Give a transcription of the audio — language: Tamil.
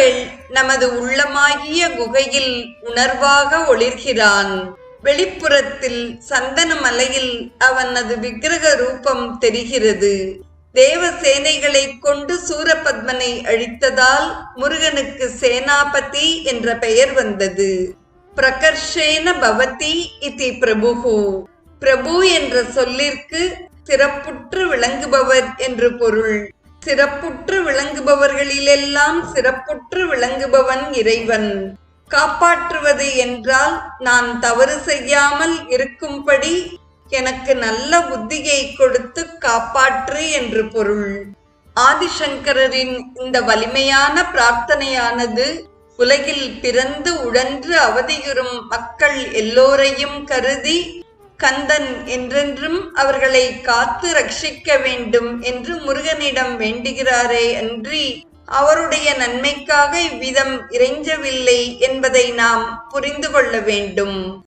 இஸ்ரவேல் நமது உள்ளமாகிய குகையில் உணர்வாக ஒளிர்கிறான். வெளிப்புறத்தில் சந்தன மலையில் அவனது விக்கிரக ரூபம் தெரிகிறது. தேவ சேனைகளை கொண்டு சூரபத்மனை அழித்ததால் முருகனுக்கு சேனாபதி என்ற பெயர் வந்தது. பிரகர்ஷேன பவதி இதி பிரபுஹு. பிரபு என்ற சொல்லிற்கு சிறப்புற்று விளங்குபவர் என்று பொருள். சிறப்புற்று விளங்குபவர்களிலெல்லாம் சிறப்புற்று விளங்குபவன் இறைவன். காப்பாற்றுவது என்றால் நான் தவறு செய்யாமல் இருக்கும்படி எனக்கு நல்ல புத்தியை கொடுத்து காப்பாற்று என்று பொருள். ஆதிசங்கரரின் இந்த வலிமையான பிரார்த்தனையானது உலகில் பிறந்து உழன்று அவதியுறும் மக்கள் எல்லோரையும் கருதி கந்தன் என்றென்றும் அவர்களை காத்து ரட்சிக்க வேண்டும் என்று முருகனிடம் வேண்டுகிறாரே அன்றி அவருடைய நன்மைக்காக இவ்விதம் இறைஞ்சவில்லை என்பதை நாம் புரிந்து கொள்ள வேண்டும்.